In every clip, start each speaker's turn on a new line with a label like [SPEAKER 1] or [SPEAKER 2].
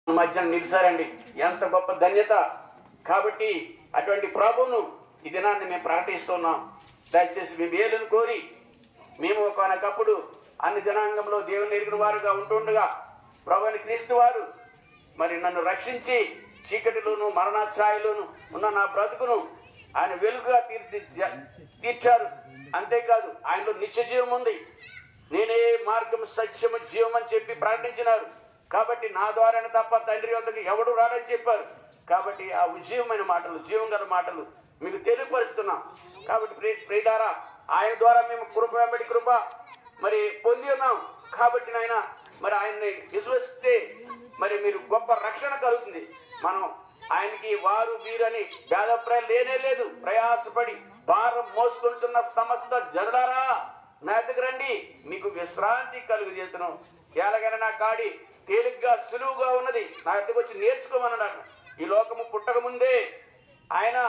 [SPEAKER 1] మధ్యన నిలిచారండి. ఎంత గొప్ప ధన్యత. కాబట్టి అటువంటి ప్రభువును ఈ దినాన్ని మేము ప్రకటిస్తున్నాం. దయచేసి మీ మేలును కోరి మేము ఒకనకప్పుడు అన్ని జనాంగంలో దేవుని ఎరిగిన వారుగా ఉంటుండగా ప్రభువైన క్రీస్తు వారు మరి నన్ను రక్షించి చీకటిలోను మరణాఛాయలోను ఉన్న నా బ్రతుకును ఆయన వెలుగుగా తీర్చారు. అంతేకాదు ఆయనలో నిత్య జీవం ఉంది. నేనే మార్గం సత్యము జీవం అని చెప్పి ప్రకటించినారు. కాబట్టి నా ద్వారానే తప్ప తండ్రి వద్దకు ఎవడు రాడని చెప్పారు. కాబట్టి ఆ ఉజ్జీవమైన మాటలు, జీవం గల మాటలు మీకు తెలియపరుస్తున్నాం. కాబట్టి ప్రియులారా, ఆయన ద్వారా మేము కృప వెంబడి కృప మరి పొంది ఉన్నాం. కాబట్టి నాయన మరి ఆయన్ని విశ్వసిస్తే మరి మీరు గొప్ప రక్షణ కలుగుతుంది. మనం ఆయనకి వారు వీరని భేదప్రాయం లేనే లేదు. ప్రయాసపడి భారం మోసుకుంటున్న సమస్త జనులారా నా దగ్గర రండి, మీకు విశ్రాంతి కలుగు చేతును. ఎలాగైనా నా కాడి తేలిగ్గా సులువుగా ఉన్నది, నా దగ్గరకు వచ్చి నేర్చుకోమన్నాడు. ఈ లోకము పుట్టక ముందే ఆయన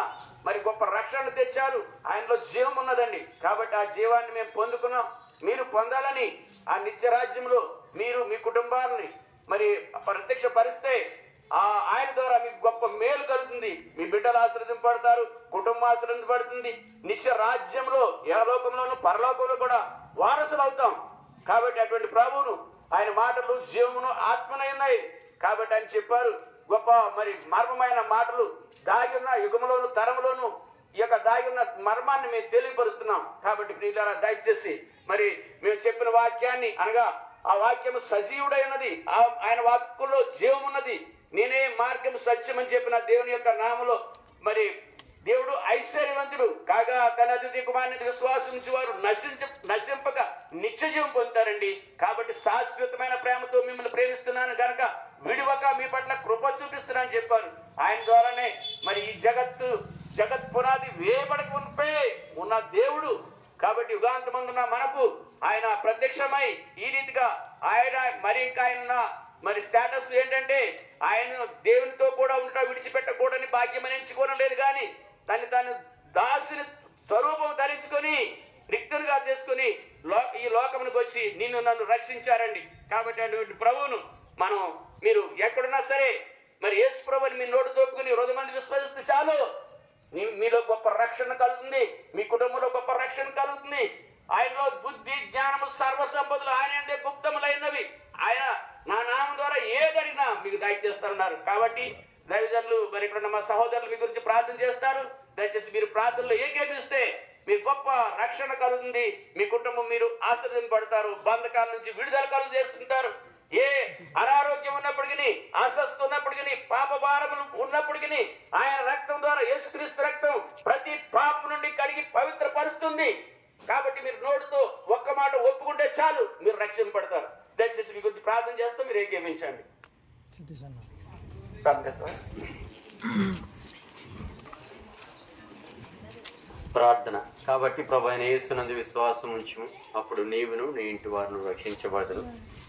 [SPEAKER 1] మరి గొప్ప రక్షణ తెచ్చారు. ఆయనలో జీవం ఉన్నదండి. కాబట్టి ఆ జీవాన్ని మేము పొందుకున్నాం. మీరు పొందాలని ఆ నిత్య రాజ్యంలో మీరు మీ కుటుంబాలని మరి ప్రత్యక్ష పరిస్తే ఆయన ద్వారా మీకు గొప్ప మేలు కలుగుతుంది. మీ బిడ్డలు ఆశీర్వదింపబడతారు, కుటుంబం ఆశీర్వదింపబడుతుంది. నిత్య రాజ్యంలో ఏ లోకంలోనూ పరలోకంలో కూడా వారసులు అవుతాం. కాబట్టి అటువంటి ప్రభువును ఆయన మాటలు జీవమును ఆత్మనై ఉన్నాయి. కాబట్టి ఆయన చెప్పారు గొప్ప మరి మర్మమైన మాటలు దాగి ఉన్న యుగంలోను తరంలోను ఈ యొక్క దాగి ఉన్న మర్మాన్ని మేము తెలియపరుస్తున్నాం. కాబట్టి ప్రియులారా, దయచేసి మరి మేము చెప్పిన వాక్యాన్ని అనగా ఆ వాక్యము సజీవుడై ఉన్నది, ఆయన వాక్కులో జీవం ఉన్నది. నేనే మార్గం సత్యం అని చెప్పిన దేవుని యొక్క నామలో మరి దేవుడు ఐశ్వర్యవంతుడు కాగా తన అతిథి కుమారుని విశ్వాసించి వారు నశింపక నిత్య జీవం పొందుతారండి. కాబట్టి శాశ్వతమైన ప్రేమతో మిమ్మల్ని ప్రేమిస్తున్నాను కనుక విడివక మీ పట్ల కృప చూపిస్తున్నానని చెప్పారు. ఆయన ద్వారానే మరి ఈ జగత్ పునాది వేయబడక మునిపే ఉన్న దేవుడు. కాబట్టి యుగాంతమందున్న మనకు ఆయన ప్రత్యక్షమై ఈ రీతిగా ఆయన మరి ఇంకా ఆయన మరి స్టేటస్ ఏంటంటే ఆయన దేవునితో కూడా ఉంటా విడిచిపెట్టకూడని భాగ్యం ఎంచుకోనలేదు, కానీ తాను దాసుని స్వరూపం ధరించుకొని రిక్తునిగా చేసుకుని ఈ లోకమునికి వచ్చి నన్ను రక్షించారండి. కాబట్టి అటువంటి ప్రభువును మీరు ఎక్కడున్నా సరే మరి యేసు ప్రభువుని మీ నోటు తోపుకుని 100 మంది విశ్వసిస్తే చాలు, మీలో గొప్ప రక్షణ కలుగుతుంది, మీ కుటుంబంలో గొప్ప రక్షణ కలుగుతుంది. ఆయనలో బుద్ధి జ్ఞానము సర్వ సంపదలు ఆయన గుప్తములైనవి. ఆయన నా నామం ద్వారా ఏదడిగినా మీకు దయచేస్తారన్నారు. కాబట్టి దైవజనులు మరి ఇక్కడ మా సహోదరులు మీ గురించి ప్రార్థన చేస్తారు. దయచేసి మీరు ప్రార్థనలో ఏకేపిస్తే మీ గొప్ప రక్షణ కలుగుతుంది. మీ కుటుంబం మీరు ఆశీర్వదింపబడతారు. బంధకాల నుంచి విడుదల కలుగు చేసుకుంటారు. ఏ అనారోగ్యం ఉన్నప్పటికీ, అస్వస్థ ఉన్నప్పటికీ, పాప భారములు ఉన్నప్పటికీ ఆయన రక్తం ద్వారా, యేసుక్రీస్తు రక్తం ప్రతి పాపం నుండి కడిగి పవిత్రపరుస్తుంది. కాబట్టి మీరు నోటితో ఒక్క మాట ఒప్పుకుంటే చాలు, మీరు రక్షింపబడతారు. దయచేసి మీ గురించి ప్రార్థన చేస్తూ మీరు ఏకేమించండి. ప్రార్థన చేస్తారా?
[SPEAKER 2] ప్రార్థన. కాబట్టి ప్రభు అయిన యేసునందు విశ్వాసం ఉంచుము, అప్పుడు నీవును నీ ఇంటి వారిని రక్షించబడదురు.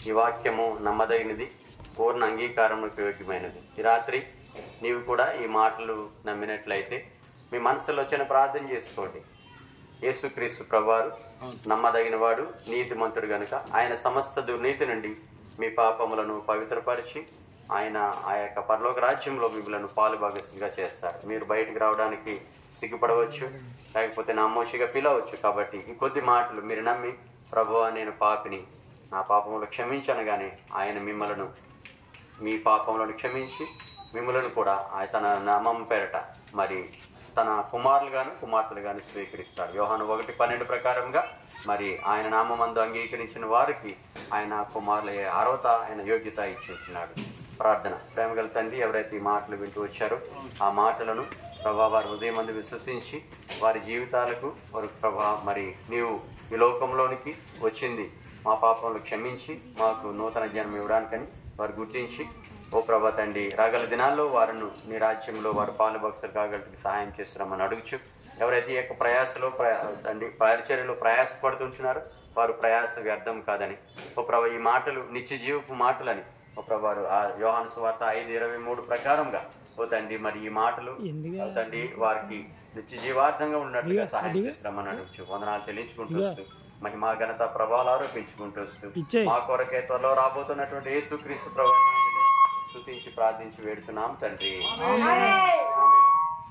[SPEAKER 2] ఈ వాక్యము నమ్మదగినది, పూర్ణ అంగీకారములకు యోగ్యమైనది. ఈ రాత్రి నీవు కూడా ఈ మాటలు నమ్మినట్లయితే మీ మనసులో వచ్చిన ప్రార్థన చేసుకోండి. యేసుక్రీస్తు ప్రభువారు నమ్మదగిన వాడు, నీతిమంతుడు గనుక ఆయన సమస్త దుర్నీతి నుండి మీ పాపములను పవిత్రపరిచి ఆయన ఆ యొక్క పరలోక రాజ్యంలో మిమ్మల్ని పాలుభాగస్తులుగా చేస్తారు. మీరు బయటకు రావడానికి సిగ్గుపడవచ్చు, లేకపోతే నామోషిగా పిలవచ్చు. కాబట్టి ఈ కొద్ది మాటలు మీరు నమ్మి ప్రభువా నేను పాపిని, నా పాపములు క్షమించనగానే ఆయన మిమ్మలను మీ పాపములను క్షమించి మిమ్మలను కూడా తన నామం పేరట మరి తన కుమారులుగాను కుమార్తెలుగాను స్వీకరిస్తాడు. యోహాను 1:12 ప్రకారంగా మరి ఆయన నామందు అంగీకరించిన వారికి ఆయన కుమారులయ్యే అర్హత, ఆయన యోగ్యత ఇచ్చేస్తున్నాడు. ప్రార్థన. ప్రేమగల తండ్రి, ఎవరైతే ఈ మాటలు వింటూ వచ్చారో ఆ మాటలను ప్రభా వారి హృదయం మందు విశ్వసించి వారి జీవితాలకు వారి ప్రభా మరి నీవు ఈ లోకంలోనికి వచ్చింది మా పాపములు క్షమించి మాకు నూతన జన్మ ఇవ్వడానికని వారు గుర్తించి, ఓ ప్రభా తండ్రి రాగల దినాల్లో వారిని నీ రాజ్యంలో వారు పాలుభక్తులు కాగలకి సహాయం చేస్తున్నామని అడుగుచు, ఎవరైతే ఈ యొక్క ప్రయాసలో తండ్రి పరిచర్యలో ప్రయాసపడుతుంటున్నారో వారు ప్రయాస వ్యర్థం కాదని, ఓ ప్రభా ఈ మాటలు నిత్య జీవపు మాటలని ఓ ప్రభా ఆ యోహాను సువార్త 5:23 ప్రకారంగా ఓ తండ్రి మరి ఈ మాటలు తండ్రి వారికి నిత్య జీవార్థంగా ఉన్నట్టుగా సహాయం చేస్తున్నామని అడుగుచు వందనాలు చెల్లించుకుంటూ వస్తూ మహిమా ఘనత ప్రభావాలు ఆరోపించుకుంటూ వస్తూ మా కొరకే త్వరలో రాబోతున్నటువంటి యేసుక్రీస్తు ప్రభువు స్తుతించి ప్రార్థించి వేడుచున్నాం తండ్రి.